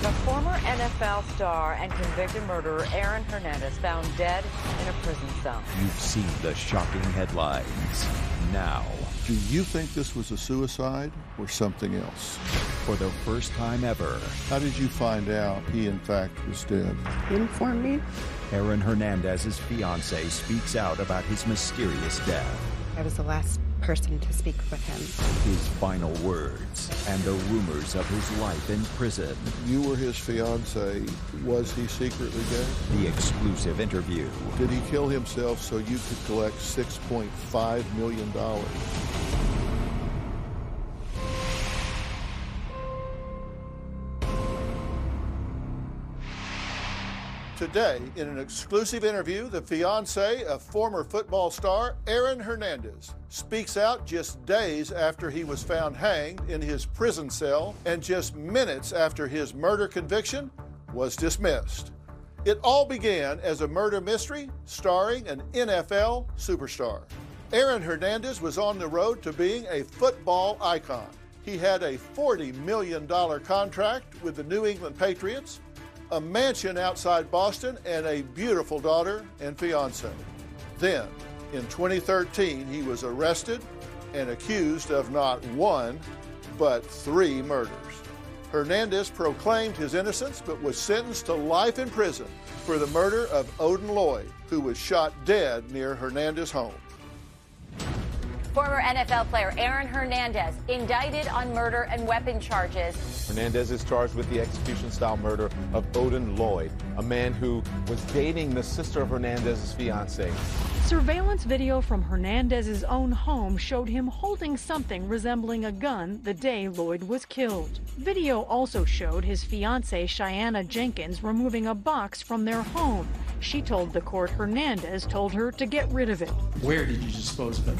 The former NFL star and convicted murderer Aaron Hernandez found dead in a prison cell. You've seen the shocking headlines. Now, do you think this was a suicide or something else? for the first time ever, How did you find out he in fact was dead? He informed me. Aaron Hernandez's fiancé speaks out about his mysterious death. I was the last person to speak with him. His final words and the rumors of his life in prison. You were his fiancé. Was he secretly dead? The exclusive interview. Did he kill himself so you could collect $6.5 million? Today, in an exclusive interview, the fiancé of former football star Aaron Hernandez speaks out just days after he was found hanged in his prison cell and just minutes after his murder conviction was dismissed. It all began as a murder mystery starring an NFL superstar. Aaron Hernandez was on the road to being a football icon. He had a $40 million contract with the New England Patriots, a mansion outside Boston, and a beautiful daughter and fiancé. Then, in 2013, he was arrested and accused of not one, but 3 murders. Hernandez proclaimed his innocence, but was sentenced to life in prison for the murder of Odin Lloyd, who was shot dead near Hernandez's home. Former NFL player Aaron Hernandez indicted on murder and weapon charges. Hernandez is charged with the execution-style murder of Odin Lloyd, a man who was dating the sister of Hernandez's fiancé. Surveillance video from Hernandez's own home showed him holding something resembling a gun the day Lloyd was killed. Video also showed his fiancée Cheyenne Jenkins removing a box from their home. She told the court Hernandez told her to get rid of it. Where did you dispose of it?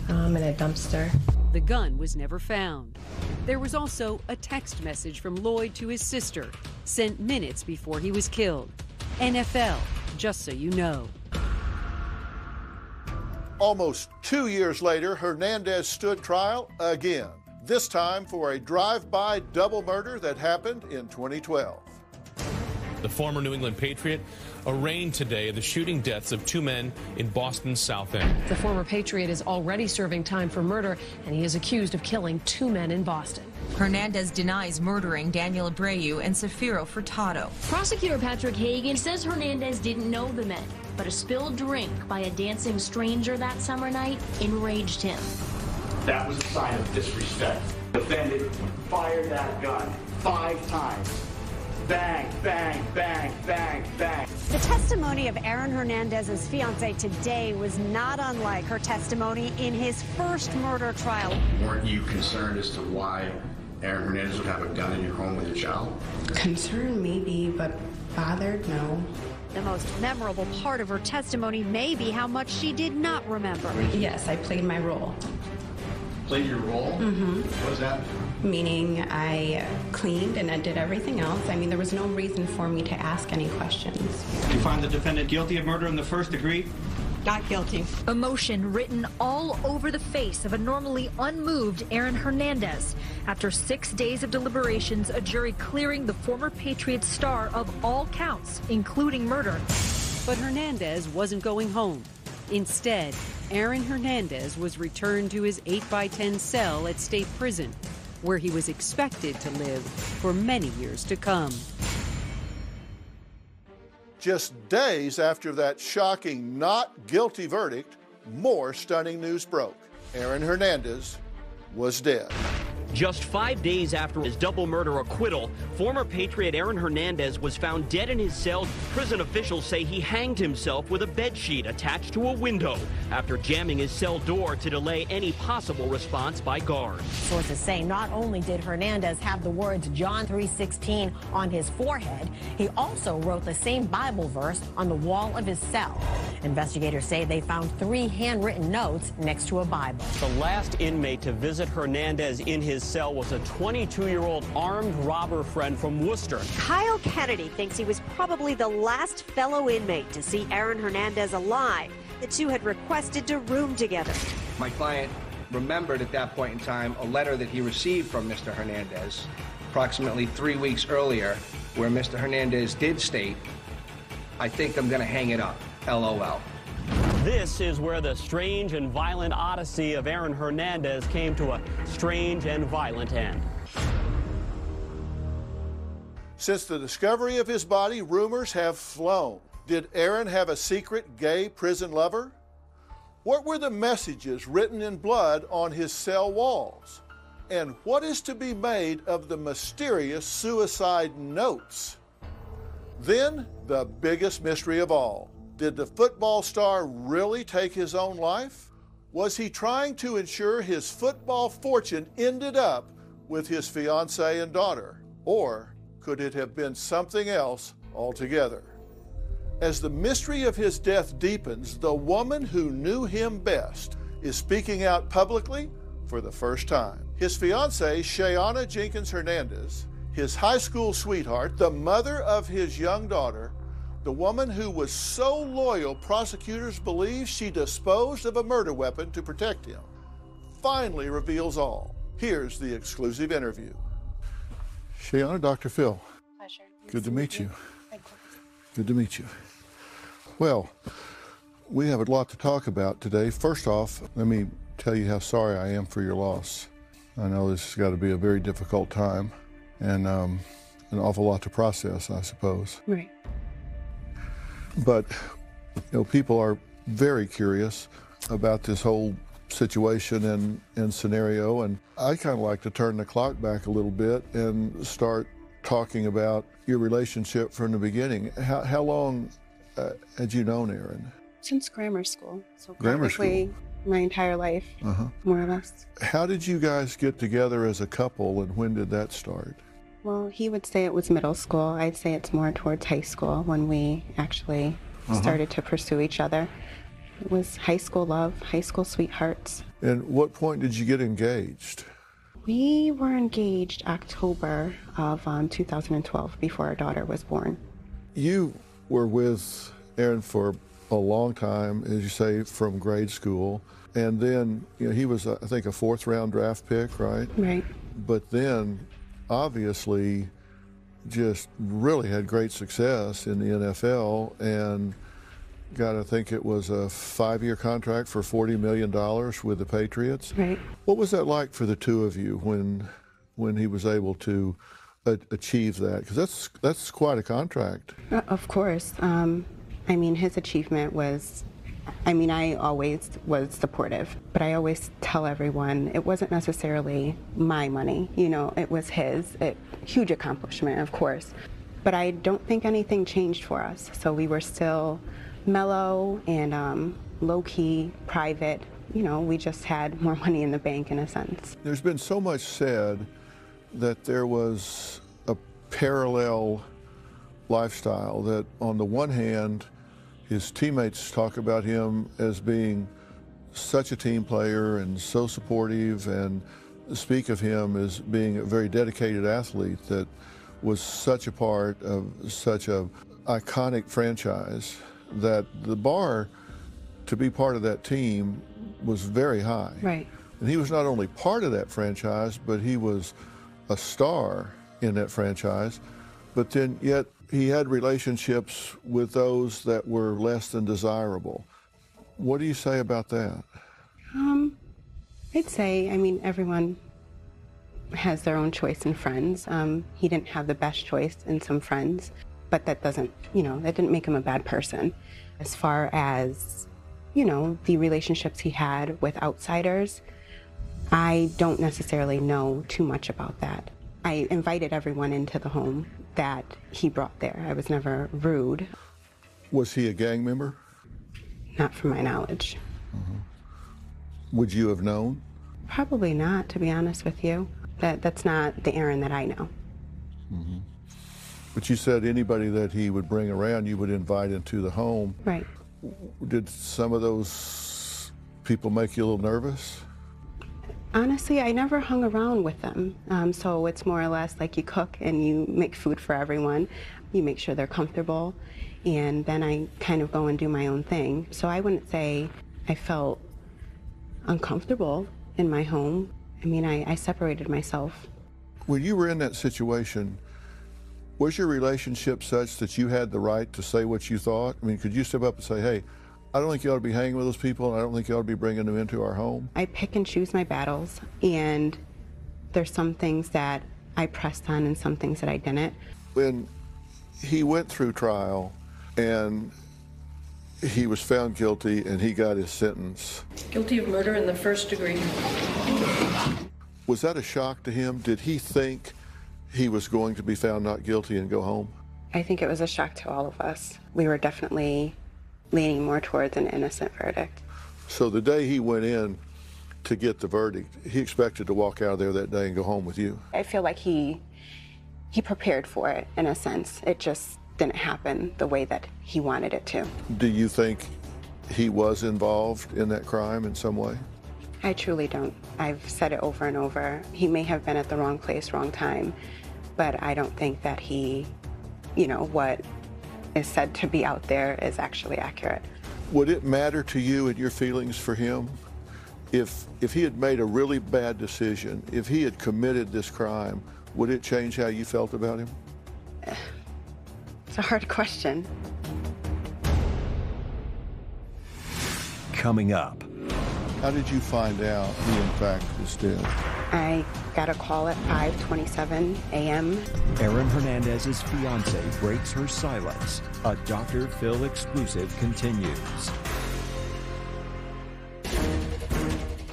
In a dumpster. The gun was never found. There was also a text message from Lloyd to his sister, sent minutes before he was killed. NFL, just so you know. Almost 2 years later, Hernandez stood trial again, this time for a drive-by double murder that happened in 2012. The former New England Patriot arraigned today the shooting deaths of 2 men in Boston's South End. The former Patriot is already serving time for murder, and he is accused of killing 2 men in Boston. Hernandez denies murdering Daniel Abreu and Safiro Furtado. Prosecutor Patrick Hagan says Hernandez didn't know the men, but a spilled drink by a dancing stranger that summer night enraged him. That was a sign of disrespect. Defendant fired that gun 5 times. Bang, bang, bang, bang, bang. The testimony of Aaron Hernandez's fiancée today was not unlike her testimony in his first murder trial. Weren't you concerned as to why Aaron Hernandez would have a gun in your home with your child? Concerned maybe, but bothered, no. The most memorable part of her testimony may be how much she did not remember. Yes, I played my role. Played your role? Mm-hmm. What does that mean? Meaning I cleaned and I did everything else. I mean, there was no reason for me to ask any questions. Do you find the defendant guilty of murder in the first degree? Not guilty. Emotion written all over the face of a normally unmoved Aaron Hernandez. After 6 days of deliberations, a jury clearing the former Patriots star of all counts, including murder. But Hernandez wasn't going home. Instead, Aaron Hernandez was returned to his 8x10 cell at state prison, where he was expected to live for many years to come. Just days after that shocking not guilty verdict, more stunning news broke. Aaron Hernandez was dead. Just 5 days after his double murder acquittal, former Patriot Aaron Hernandez was found dead in his cell. Prison officials say he hanged himself with a bedsheet attached to a window after jamming his cell door to delay any possible response by guards. Sources say not only did Hernandez have the words John 3:16 on his forehead, he also wrote the same Bible verse on the wall of his cell. Investigators say they found 3 handwritten notes next to a Bible. The last inmate to visit Hernandez in his cell was a 22-year-old armed robber friend from Worcester. Kyle Kennedy thinks he was probably the last fellow inmate to see Aaron Hernandez alive. The two had requested to room together. My client remembered at that point in time a letter that he received from Mr. Hernandez approximately 3 weeks earlier, where Mr. Hernandez did state, "I think I'm going to hang it up, LOL." This is where the strange and violent odyssey of Aaron Hernandez came to a strange and violent end. Since the discovery of his body, rumors have flown. Did Aaron have a secret gay prison lover? What were the messages written in blood on his cell walls? And what is to be made of the mysterious suicide notes? Then, the biggest mystery of all. Did the football star really take his own life? Was he trying to ensure his football fortune ended up with his fiancée and daughter? Or could it have been something else altogether? As the mystery of his death deepens, the woman who knew him best is speaking out publicly for the first time. His fiancée, Shayana Jenkins Hernandez, his high school sweetheart, the mother of his young daughter, the woman who was so loyal prosecutors believe she disposed of a murder weapon to protect him, finally reveals all. Here's the exclusive interview. Shayana, Dr. Phil. Pleasure. Good to meet you. Good to meet you. Well, we have a lot to talk about today. First off, let me tell you how sorry I am for your loss. I know this has got to be a very difficult time and an awful lot to process, I suppose. Right. But, people are very curious about this whole situation and scenario, and I kind of like to turn the clock back a little bit and start talking about your relationship from the beginning. How long had you known Aaron? Since grammar school. So Grammar practically my entire life, more or less. How did you guys get together as a couple, and when did that start? Well, he would say it was middle school. I'd say it's more towards high school when we actually started to pursue each other. It was high school love, high school sweethearts. And what point did you get engaged? We were engaged October of 2012, before our daughter was born. You were with Aaron for a long time, as you say, from grade school. And then, he was, I think, a 4th round draft pick, right? Right. But then, obviously, just really had great success in the NFL and got, I think it was a 5-year contract for $40 million with the Patriots. Right. What was that like for the two of you when he was able to achieve that? Because that's quite a contract. Of course. His achievement was, I always was supportive, but I always tell everyone it wasn't necessarily my money. It was his. Huge accomplishment, of course. But I don't think anything changed for us. So we were still mellow and low-key, private. We just had more money in the bank, in a sense. There's been so much said that there was a parallel lifestyle, that on the one hand, his teammates talk about him as being such a team player and so supportive, and speak of him as being a very dedicated athlete that was such a part of such a iconic franchise, that the bar to be part of that team was very high. Right. And he was not only part of that franchise, but he was a star in that franchise. But then yet he had relationships with those that were less than desirable. What do you say about that? I'd say, everyone has their own choice in friends. He didn't have the best choice in some friends, but that doesn't, that didn't make him a bad person. As far as, the relationships he had with outsiders, I don't necessarily know too much about that. I invited everyone into the home that he brought there. I was never rude. Was he a gang member? Not from my knowledge. Would you have known? Probably not, to be honest with you. That's not the Aaron that I know. But you said anybody that he would bring around, you would invite into the home. Right. Did some of those people make you a little nervous? Honestly, I never hung around with them. So it's more or less like you cook and you make food for everyone. You make sure they're comfortable, and then I kind of go and do my own thing. So I wouldn't say I felt uncomfortable in my home. I separated myself. When you were in that situation, was your relationship such that you had the right to say what you thought? I mean, could you step up and say, hey, I don't think you ought to be hanging with those people, and I don't think you ought to be bringing them into our home? I pick and choose my battles, and there's some things that I pressed on and some things that I didn't. When he went through trial and he was found guilty and he got his sentence. Guilty of murder in the first degree. Was that a shock to him? Did he think he was going to be found not guilty and go home? I think it was a shock to all of us. We were definitely leaning more towards an innocent verdict. So the day he went in to get the verdict, he expected to walk out of there that day and go home with you? I feel like he prepared for it, in a sense. It just didn't happen the way that he wanted it to. Do you think he was involved in that crime in some way? I truly don't. I've said it over and over. He may have been at the wrong place, wrong time, but I don't think that he, what is said to be out there is actually accurate. Would it matter to you and your feelings for him if he had made a really bad decision, if he had committed this crime, would it change how you felt about him? It's a hard question. Coming up. How did you find out he in fact was dead? I got a call at 5:27 a.m. Aaron Hernandez's fiance breaks her silence. A Dr. Phil exclusive continues.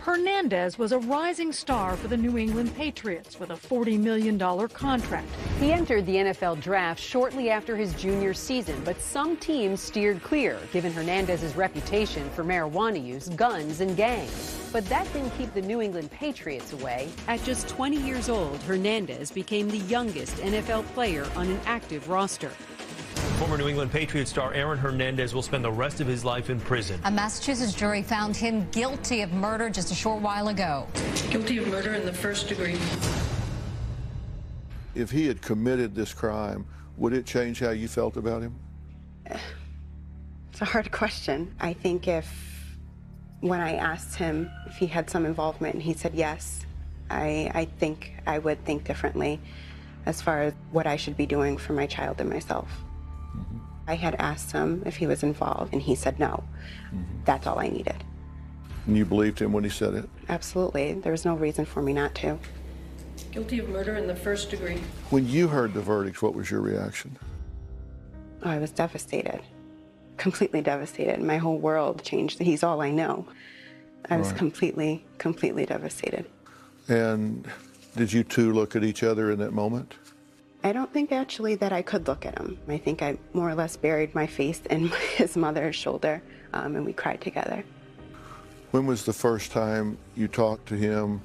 Hernandez was a rising star for the New England Patriots with a $40 million contract. He entered the NFL draft shortly after his junior season, but some teams steered clear, given Hernandez's reputation for marijuana use, guns, and gangs. But that didn't keep the New England Patriots away. At just 20 years old, Hernandez became the youngest NFL player on an active roster. Former New England Patriots star Aaron Hernandez will spend the rest of his life in prison. A Massachusetts jury found him guilty of murder just a short while ago. Guilty of murder in the first degree. If he had committed this crime, would it change how you felt about him? It's a hard question. I think when I asked him if he had some involvement and he said yes, I think I would think differently as far as what I should be doing for my child and myself. Mm-hmm. I had asked him if he was involved, and he said no. Mm-hmm. That's all I needed. And you believed him when he said it? Absolutely. There was no reason for me not to. Guilty of murder in the first degree. When you heard the verdict, what was your reaction? Oh, I was devastated. Completely devastated. My whole world changed. He's all I know. I was completely devastated. And did you two look at each other in that moment? I don't think actually that I could look at him. I think I more or less buried my face in his mother's shoulder, and we cried together. When was the first time you talked to him,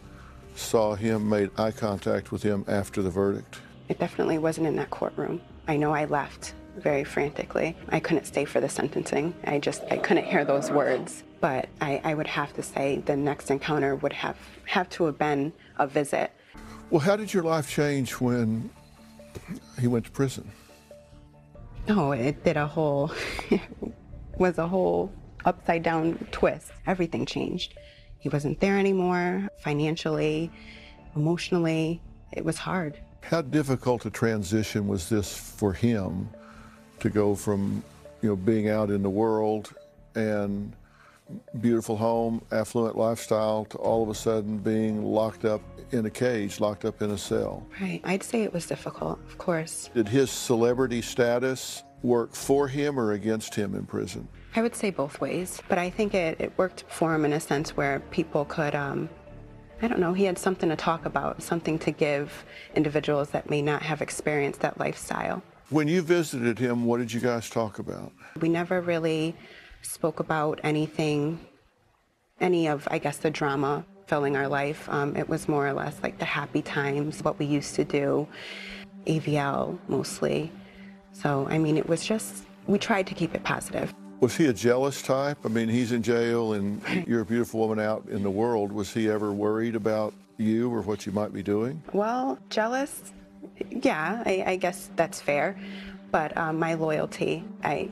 saw him, made eye contact with him after the verdict? It definitely wasn't in that courtroom. I know I left very frantically. I couldn't stay for the sentencing. I couldn't hear those words. But I would have to say the next encounter would have to have been a visit. Well, how did your life change when he went to prison? Oh, it was a whole upside down twist. Everything changed. He wasn't there anymore, financially, emotionally. It was hard. How difficult a transition was this for him to go from, being out in the world and beautiful home, affluent lifestyle, to all of a sudden being locked up in a cage, locked up in a cell? Right. I'd say it was difficult, of course. Did his celebrity status work for him or against him in prison? I would say both ways, but I think it worked for him in a sense where people could, he had something to talk about, something to give individuals that may not have experienced that lifestyle. When you visited him, what did you guys talk about? We never really spoke about any of, the drama filling our life. It was more or less like the happy times, what we used to do, AVL mostly. So, it was just, we tried to keep it positive. Was he a jealous type? He's in jail and you're a beautiful woman out in the world. Was he ever worried about you or what you might be doing? Well, jealous, yeah, I guess that's fair. But my loyalty, I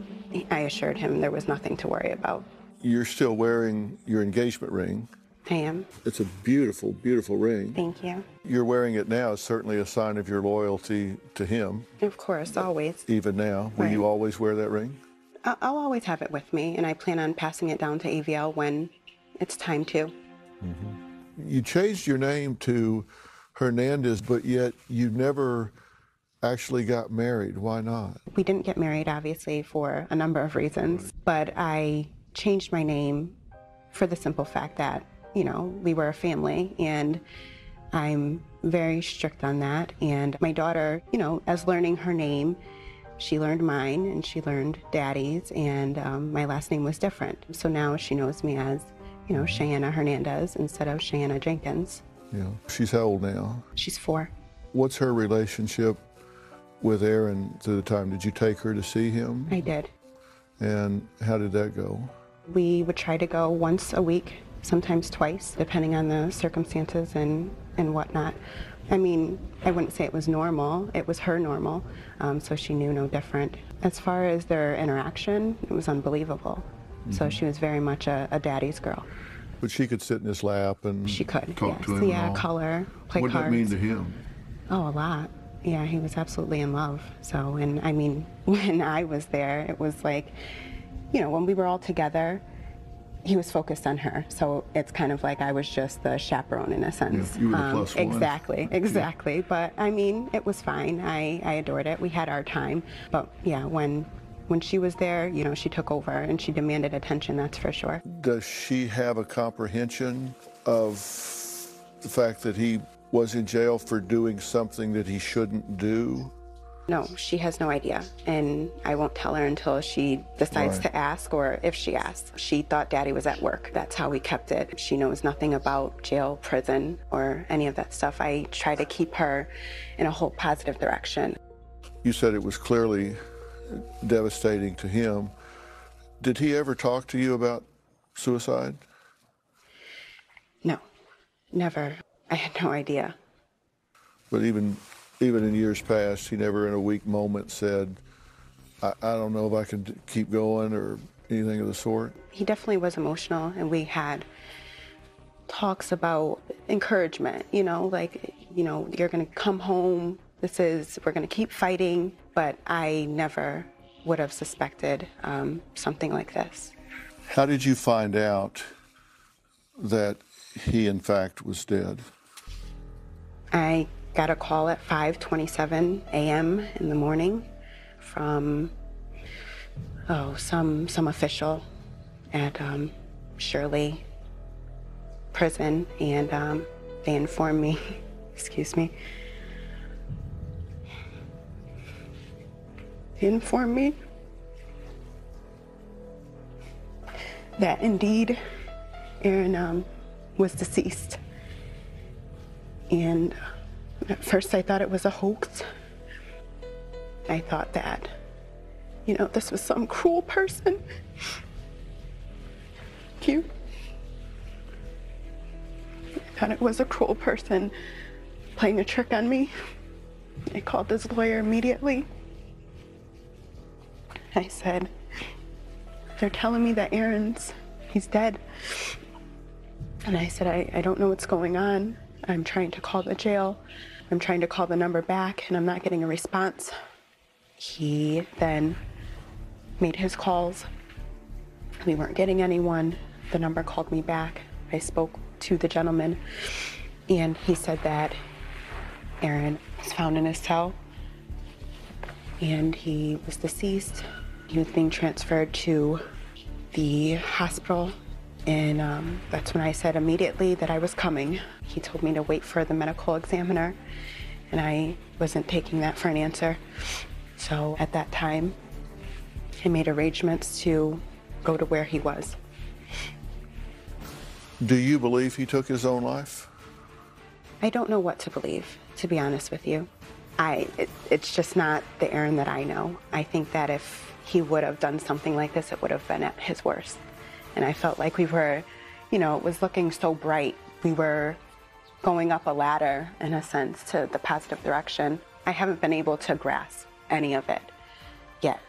assured him there was nothing to worry about. You're still wearing your engagement ring. I am. It's a beautiful, beautiful ring. Thank you. You're wearing it now is certainly a sign of your loyalty to him. Of course, always. Even now. Will you always wear that ring? I'll always have it with me, and I plan on passing it down to AVL when it's time to. Mm-hmm. You changed your name to Hernandez, but yet you never actually got married. Why not? We didn't get married, obviously, for a number of reasons, but I changed my name for the simple fact that, you know, we were a family, and I'm very strict on that. And my daughter, you know, as learning her name, she learned mine and she learned Daddy's, and my last name was different. So now she knows me as, you know, Cheyenne Hernandez instead of Cheyenne Jenkins. Yeah. She's how old now? She's 4. What's her relationship with Aaron through the time? Did you take her to see him? I did. And how did that go? We would try to go once a week, sometimes twice, depending on the circumstances and whatnot. I mean, I wouldn't say it was normal. It was her normal, so she knew no different. As far as their interaction, it was unbelievable. Mm-hmm. So she was very much a daddy's girl. But she could sit in his lap and she could, talk to him. Yeah, color, play cards. What did that mean to him? Oh, a lot. Yeah, he was absolutely in love. So, and I mean, when I was there, it was like, you know, when we were all together, he was focused on her. So it's kind of like I was just the chaperone in a sense. Yeah, you were the plus one. Exactly. Yeah. But I mean, it was fine. I adored it. We had our time. But yeah, when she was there, you know, she took over and she demanded attention, that's for sure. Does she have a comprehension of the fact that he was in jail for doing something that he shouldn't do? No, she has no idea, and I won't tell her until she decides to ask, or if she asks. She thought Daddy was at work. That's how we kept it. She knows nothing about jail, prison, or any of that stuff. I try to keep her in a whole positive direction. You said it was clearly devastating to him. Did he ever talk to you about suicide? No, never. I had no idea. But even in years past, he never in a weak moment said, I don't know if I can keep going or anything of the sort? He definitely was emotional, and we had talks about encouragement, you know, like, you know, you're going to come home, we're going to keep fighting, but I never would have suspected something like this. How did you find out that he, in fact, was dead? I got a call at 5:27 a.m. in the morning from some official at Shirley prison, and they informed me, that indeed Aaron was deceased. And at first I thought it was a hoax. I thought that, you know, this was some cruel person. I thought it was a cruel person playing a trick on me. I called his lawyer immediately. I said, they're telling me that he's dead. And I said, I don't know what's going on. I'm trying to call the jail. I'm trying to call the number back, and I'm not getting a response. He then made his calls. We weren't getting anyone. The number called me back. I spoke to the gentleman, and he said that Aaron was found in his cell, and he was deceased. He was being transferred to the hospital, and that's when I said immediately that I was coming. He told me to wait for the medical examiner, and I wasn't taking that for an answer. So at that time, I made arrangements to go to where he was. Do you believe he took his own life? I don't know what to believe, to be honest with you. It's just not the Aaron that I know. I think that if he would have done something like this, it would have been at his worst. And I felt like we were, you know, it was looking so bright. We were going up a ladder, in a sense, to the positive direction. I haven't been able to grasp any of it yet.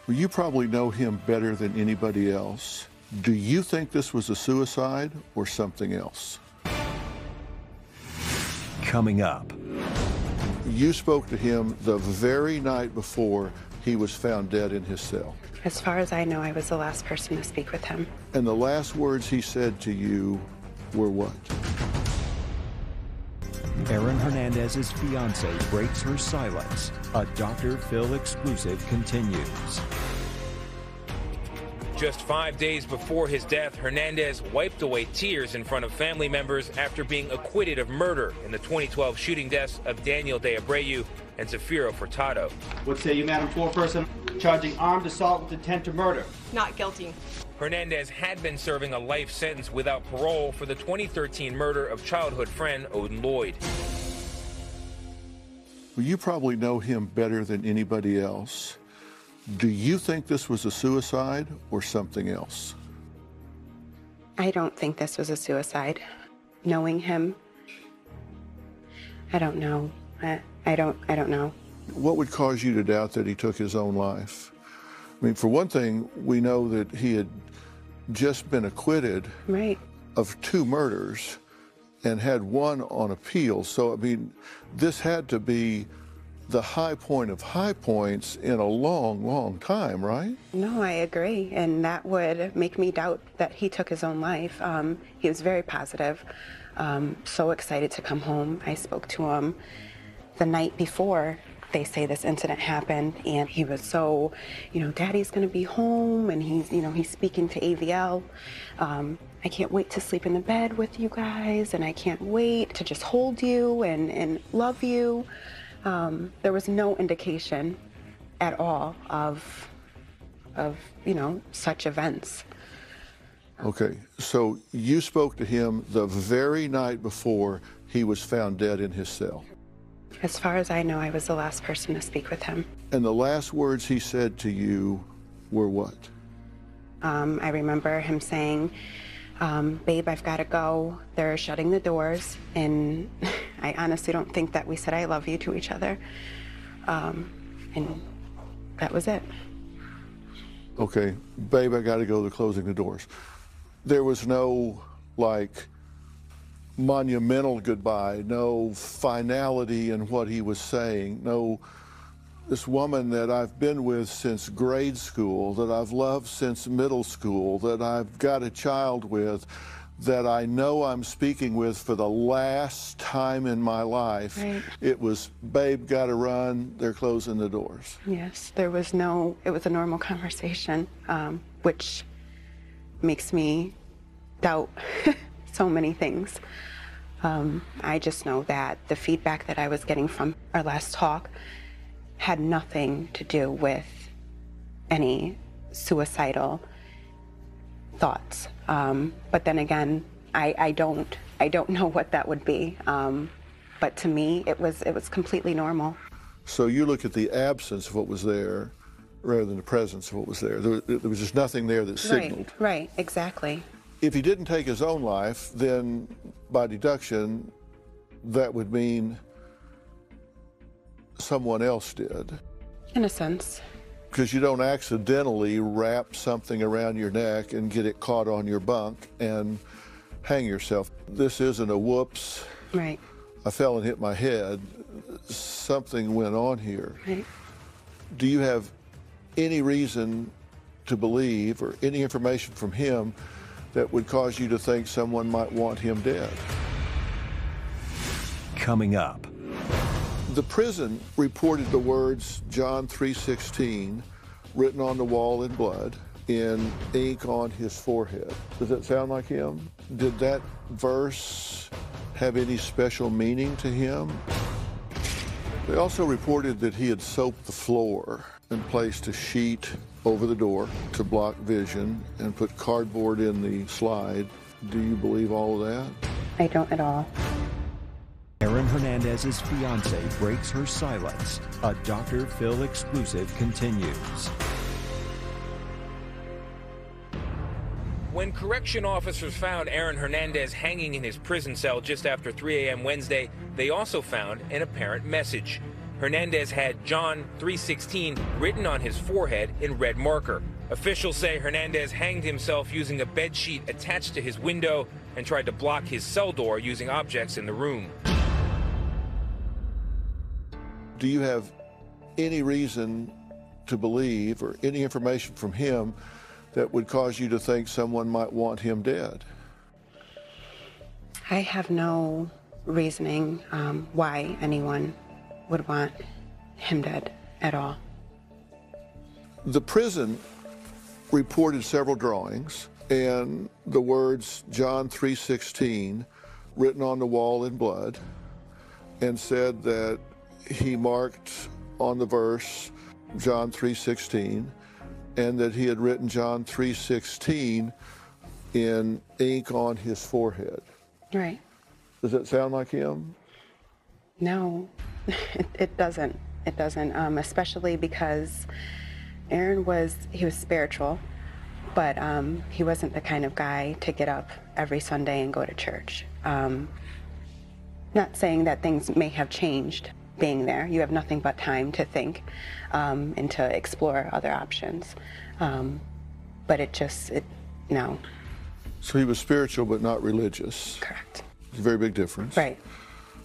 Well, you probably know him better than anybody else. Do you think this was a suicide or something else? Coming up. You spoke to him the very night before he was found dead in his cell. As far as I know, I was the last person to speak with him. And the last words he said to you were what? Aaron Hernandez's fiance breaks her silence. A Dr. Phil exclusive continues. Just 5 days before his death, Hernandez wiped away tears in front of family members after being acquitted of murder in the 2012 shooting deaths of Daniel de Abreu and Zafiro Furtado. What say you, Madam Foreperson? Charging armed assault with intent to murder. Not guilty. Hernandez had been serving a life sentence without parole for the 2013 murder of childhood friend Odin Lloyd. Well, you probably know him better than anybody else. Do you think this was a suicide or something else? I don't think this was a suicide. Knowing him, I don't know. I don't know. What would cause you to doubt that he took his own life? I mean, for one thing, we know that he had just been acquitted of 2 murders and had 1 on appeal. So, I mean, this had to be the high point of high points in a long, long time, right? No, I agree. And that would make me doubt that he took his own life. He was very positive, so excited to come home. I spoke to him the night before they say this incident happened, and he was so, Daddy's gonna be home, and he's speaking to AVL. I can't wait to sleep in the bed with you guys, and I can't wait to just hold you and love you. There was no indication at all of such events. Okay, so you spoke to him the very night before he was found dead in his cell. As far as I know, I was the last person to speak with him. And the last words he said to you were what? I remember him saying, babe, I've got to go. They're shutting the doors. And I honestly don't think that we said I love you to each other. And that was it. Okay, babe, I got to go. They're closing the doors. There was no, monumental goodbye, no finality in what he was saying, no, this woman that I've been with since grade school, that I've loved since middle school, that I've got a child with, that I know I'm speaking with for the last time in my life. Right. It was, babe, gotta run, they're closing the doors. Yes, it was a normal conversation, which makes me doubt so many things. I just know that the feedback that I was getting from our last talk had nothing to do with any suicidal thoughts. But then again, I don't know what that would be. But to me, it was completely normal. So you look at the absence of what was there rather than the presence of what was there. There was just nothing there that signaled. Right, exactly. If he didn't take his own life, then by deduction, that would mean someone else did. In a sense. Because you don't accidentally wrap something around your neck and get it caught on your bunk and hang yourself. This isn't a whoops. Right. I fell and hit my head. Something went on here. Right. Do you have any reason to believe or any information from him that would cause you to think someone might want him dead? Coming up. The prison reported the words John 3:16 written on the wall in blood in ink on his forehead. Does that sound like him? Did that verse have any special meaning to him? They also reported that he had soaped the floor and placed a sheet over the door to block vision and put cardboard in the slide. Do you believe all of that? I don't at all. Aaron Hernandez's fiance breaks her silence. A Dr. Phil exclusive continues. When correction officers found Aaron Hernandez hanging in his prison cell just after 3 a.m. Wednesday, they also found an apparent message. Hernandez had John 3:16 written on his forehead in red marker. Officials say Hernandez hanged himself using a bedsheet attached to his window and tried to block his cell door using objects in the room. Do you have any reason to believe or any information from him that would cause you to think someone might want him dead? I have no reasoning why anyone would want him dead at all. The prison reported several drawings and the words John 3:16 written on the wall in blood, and said that he marked on the verse John 3:16 and that he had written John 3:16 in ink on his forehead. Right. Does that sound like him? No, it doesn't. It doesn't, especially because Aaron was spiritual, but he wasn't the kind of guy to get up every Sunday and go to church. Not saying that things may have changed being there. You have nothing but time to think and to explore other options. But no. So he was spiritual but not religious. Correct. It's a very big difference. Right.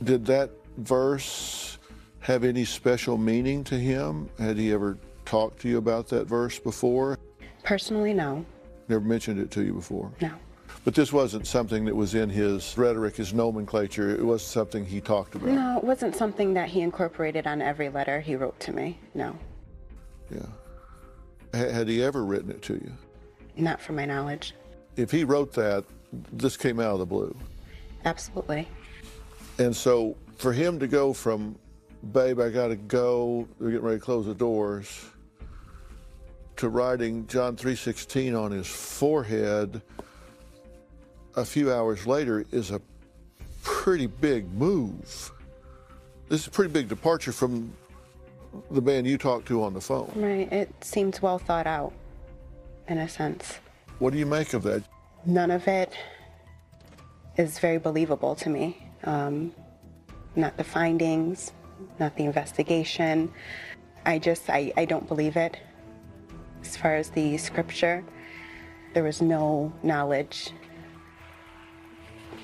Did that verse have any special meaning to him? Had he ever talked to you about that verse before? Personally, no. Never mentioned it to you before? No. But this wasn't something that was in his rhetoric, his nomenclature. It was something he talked about. No, it wasn't something that he incorporated on every letter he wrote to me. No. Yeah. Had he ever written it to you? Not from my knowledge. If he wrote that, this came out of the blue. Absolutely. And so for him to go from, babe, I gotta go, they're getting ready to close the doors, to writing John 3:16 on his forehead a few hours later is a pretty big move. This is a pretty big departure from the man you talked to on the phone. Right. It seems well thought out, in a sense. What do you make of that? None of it is very believable to me. Not the findings, not the investigation. I don't believe it. As far as the scripture, there was no knowledge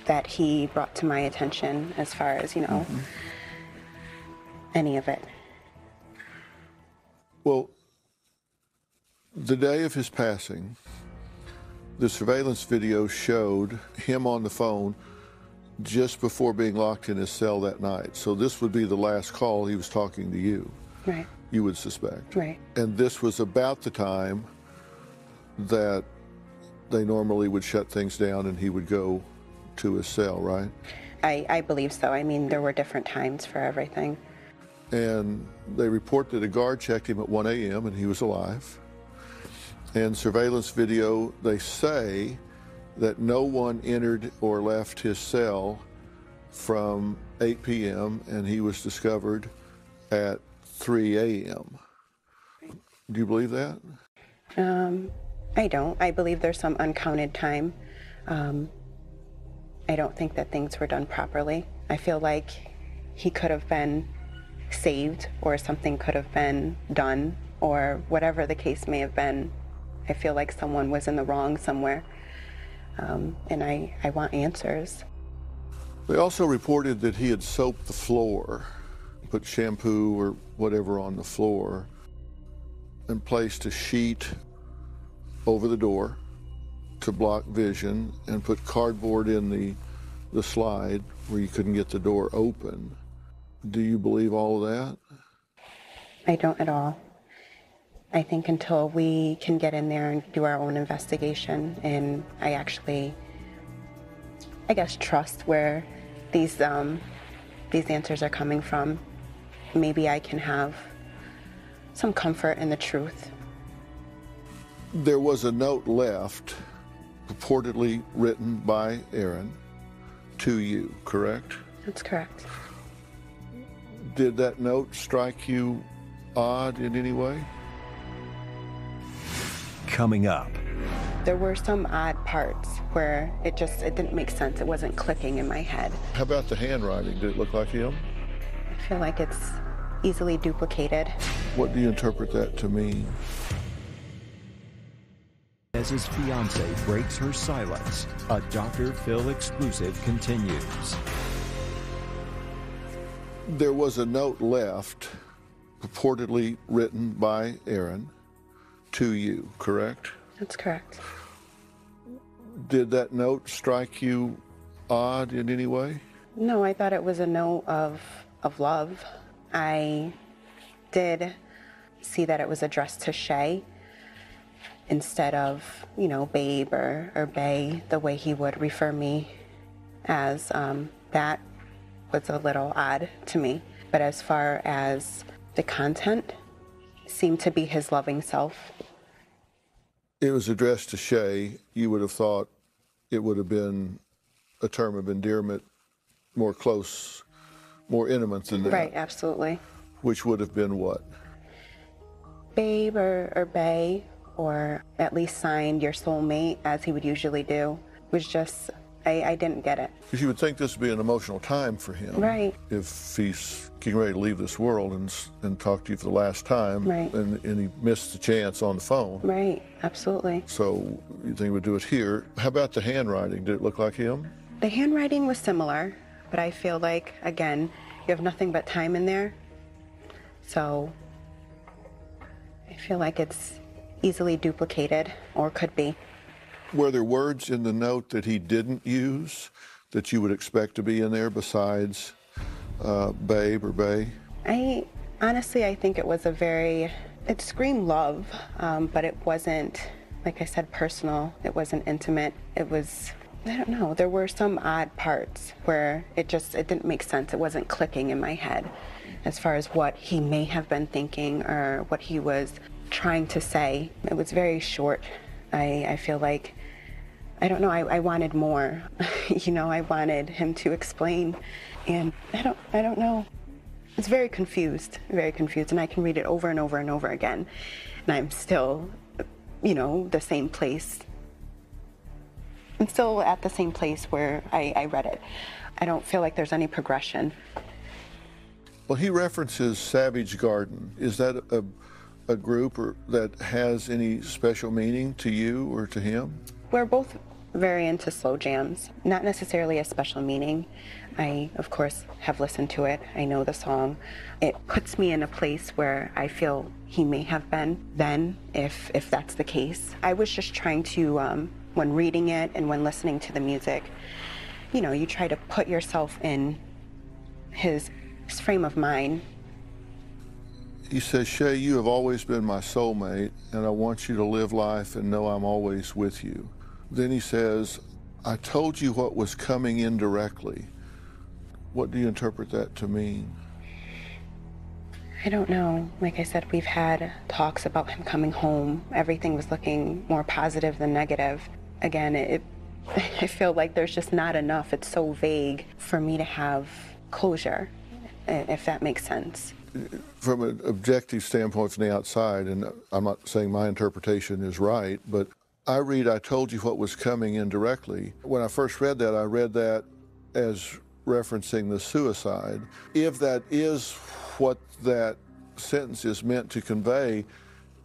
that he brought to my attention as far as, any of it. Well, the day of his passing, the surveillance video showed him on the phone just before being locked in his cell that night. So this would be the last call he was talking to you. Right. You would suspect. Right. And this was about the time that they normally would shut things down and he would go to his cell, right? I believe so. I mean, there were different times for everything. And they report that a guard checked him at 1 a.m. and he was alive. And surveillance video, they say that no one entered or left his cell from 8 p.m. and he was discovered at 3 a.m. Do you believe that? I don't. I believe there's some uncounted time. I don't think that things were done properly. I feel like he could have been saved or something could have been done or whatever the case may have been. I feel like someone was in the wrong somewhere. And I want answers. They also reported that he had soaped the floor, put shampoo or whatever on the floor, and placed a sheet over the door to block vision and put cardboard in the slide where you couldn't get the door open. Do you believe all of that? I don't at all. I think until we can get in there and do our own investigation, and I actually, I guess, trust where these answers are coming from, maybe I can have some comfort in the truth. There was a note left, purportedly written by Aaron, to you, correct? That's correct. Did that note strike you odd in any way? Coming up. There were some odd parts where it didn't make sense. It wasn't clicking in my head. How about the handwriting? Did it look like him? I feel like it's easily duplicated. What do you interpret that to mean? As his fiancé breaks her silence, a Dr. Phil exclusive continues. There was a note left, purportedly written by Aaron, to you, correct? That's correct. Did that note strike you odd in any way? No, I thought it was a note of love. I did see that it was addressed to Shay instead of, you know, babe or bae, the way he would refer me as. That was a little odd to me. But as far as the content, seemed to be his loving self. It was addressed to Shay. You would have thought it would have been a term of endearment, more close, more intimate than that. Right, absolutely. Which would have been what? Babe or bae, or at least signed your soulmate, as he would usually do. Was just, I didn't get it. Because you would think this would be an emotional time for him. Right. If he's getting ready to leave this world and talk to you for the last time. Right. And he missed the chance on the phone. Right, absolutely. So you think he would do it here. How about the handwriting? Did it look like him? The handwriting was similar, but I feel like, again, you have nothing but time in there. So I feel like it's easily duplicated, or could be. Were there words in the note that he didn't use that you would expect to be in there besides babe or bae? I think it was it screamed love, but it wasn't, like I said, personal. It wasn't intimate. It was, I don't know, there were some odd parts where it didn't make sense. It wasn't clicking in my head as far as what he may have been thinking or what he was trying to say. It was very short. I feel like, I don't know, I wanted more. You know, I wanted him to explain, and I don't know. It's very confused, and I can read it over and over and over again, and I'm still, you know, the same place. I'm still at the same place where I read it. I don't feel like there's any progression. Well, he references Savage Garden. Is that a group that has any special meaning to you or to him? We're both very into slow jams, not necessarily a special meaning. I, of course, have listened to it. I know the song. It puts me in a place where I feel he may have been then, if that's the case. I was just trying to, when reading it and when listening to the music, you know, you try to put yourself in his frame of mind. He says, Shay, you have always been my soulmate, and I want you to live life and know I'm always with you. Then he says, I told you what was coming indirectly. What do you interpret that to mean? I don't know. Like I said, we've had talks about him coming home. Everything was looking more positive than negative. Again, I feel like there's just not enough. It's so vague for me to have closure, if that makes sense. From an objective standpoint from the outside, and I'm not saying my interpretation is right, but I read, I told you what was coming indirectly. When I first read that, I read that as referencing the suicide. If that is what that sentence is meant to convey,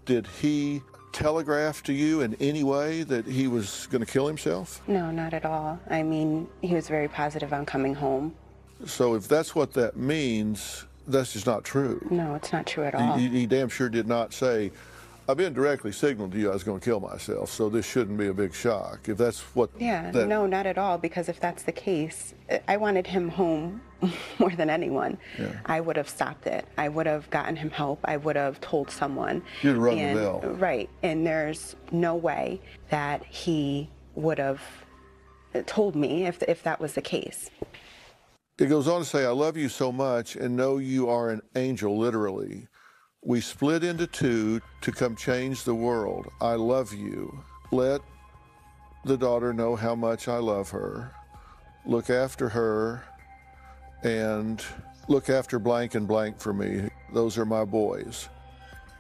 did he telegraph to you in any way that he was going to kill himself? No, not at all. I mean, he was very positive on coming home. So if that's what that means, that's just not true. No, it's not true at all. He damn sure did not say, I've been directly signaled to you I was going to kill myself, so this shouldn't be a big shock. If that's what... Yeah, no, not at all, because if that's the case, I wanted him home more than anyone. Yeah. I would have stopped it. I would have gotten him help. I would have told someone. You'd run the bell. Right, and there's no way that he would have told me if that was the case. It goes on to say, I love you so much and know you are an angel, literally. We split into two to come change the world. I love you. Let the daughter know how much I love her. Look after her and look after blank and blank for me. Those are my boys.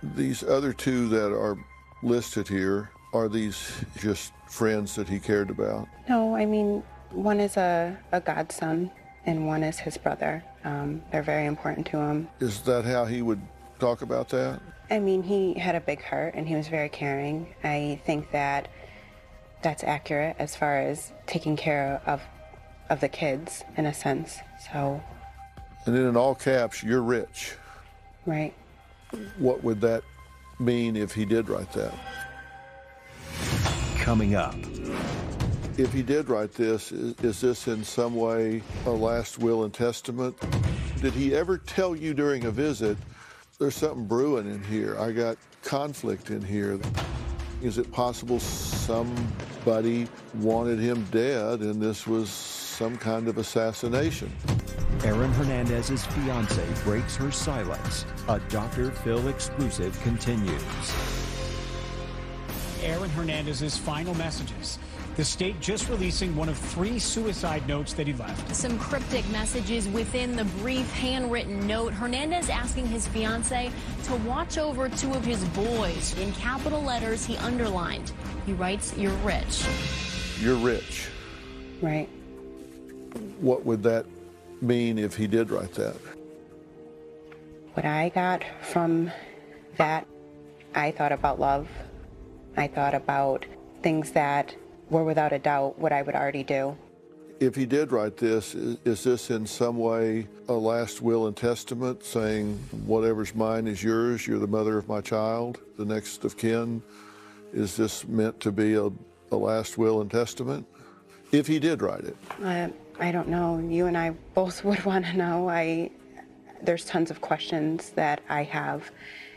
These other two that are listed here, are these just friends that he cared about? No, I mean, one is a godson, and one is his brother. They're very important to him. Is that how he would talk about that? I mean, he had a big heart and he was very caring. I think that that's accurate as far as taking care of the kids, in a sense. So. And then in all caps, you're rich. Right. What would that mean if he did write that? Coming up. If he did write this, is this in some way a last will and testament? Did he ever tell you during a visit, there's something brewing in here, I got conflict in here? Is it possible somebody wanted him dead and this was some kind of assassination? Aaron Hernandez's fiancée breaks her silence. A Dr. Phil exclusive continues. Aaron Hernandez's final messages. The state just releasing one of 3 suicide notes that he left. Some cryptic messages within the brief handwritten note. Hernandez asking his fiancée to watch over 2 of his boys. In capital letters, he underlined. He writes, "You're rich." You're rich. Right. What would that mean if he did write that? What I got from that, I thought about love. I thought about things that were without a doubt what I would already do. If he did write this, is this in some way a last will and testament saying whatever's mine is yours, you're the mother of my child, the next of kin? Is this meant to be a last will and testament? If he did write it. I don't know. You and I both would want to know. There's tons of questions that I have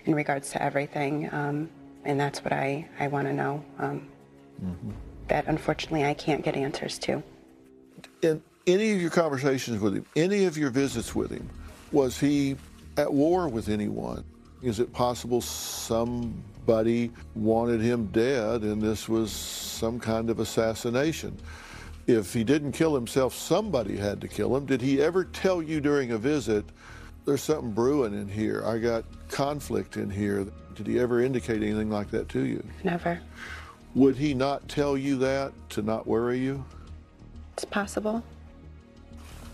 in regards to everything, and that's what I want to know. That unfortunately I can't get answers to. In any of your conversations with him, any of your visits with him, was he at war with anyone? Is it possible somebody wanted him dead and this was some kind of assassination? If he didn't kill himself, somebody had to kill him. Did he ever tell you during a visit, there's something brewing in here, I got conflict in here? Did he ever indicate anything like that to you? Never. Would he not tell you that to not worry you? It's possible.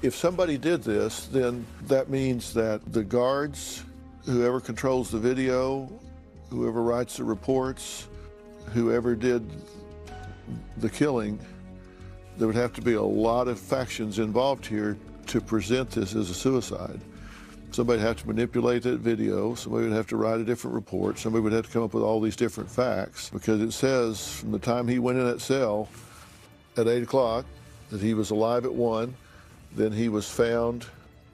If somebody did this, then that means that the guards, whoever controls the video, whoever writes the reports, whoever did the killing, there would have to be a lot of factions involved here to present this as a suicide. Somebody would have to manipulate that video, somebody would have to write a different report, somebody would have to come up with all these different facts, because it says from the time he went in that cell at 8 o'clock that he was alive at 1, then he was found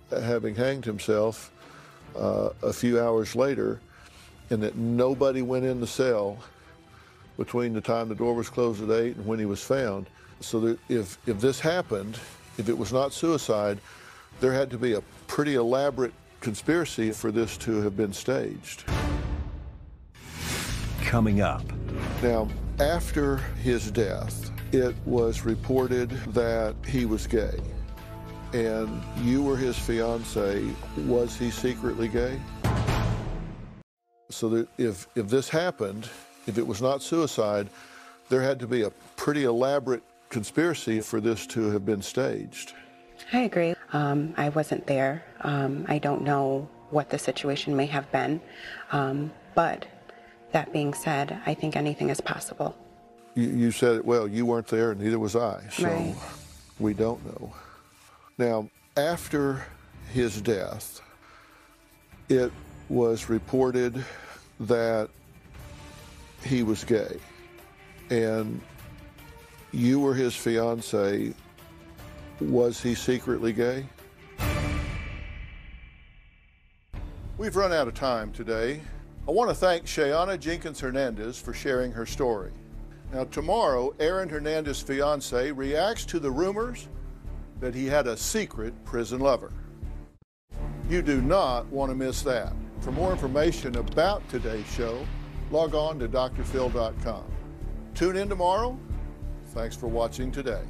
having hanged himself a few hours later, and that nobody went in the cell between the time the door was closed at 8 and when he was found. So that if this happened, if it was not suicide, there had to be a pretty elaborate conspiracy for this to have been staged. Coming up. Now, after his death, it was reported that he was gay. And you were his fiancée. Was he secretly gay? So that if this happened, if it was not suicide, there had to be a pretty elaborate conspiracy for this to have been staged. I agree. I wasn't there. I don't know what the situation may have been. But that being said, I think anything is possible. You said it well. You weren't there, and neither was I. So right. We don't know. Now, after his death, it was reported that he was gay. And you were his fiancée. Was he secretly gay? We've run out of time today. I want to thank Shayana Jenkins Hernandez for sharing her story. Now, tomorrow, Aaron Hernandez's fiancé reacts to the rumors that he had a secret prison lover. You do not want to miss that. For more information about today's show, log on to drphil.com. Tune in tomorrow. Thanks for watching today.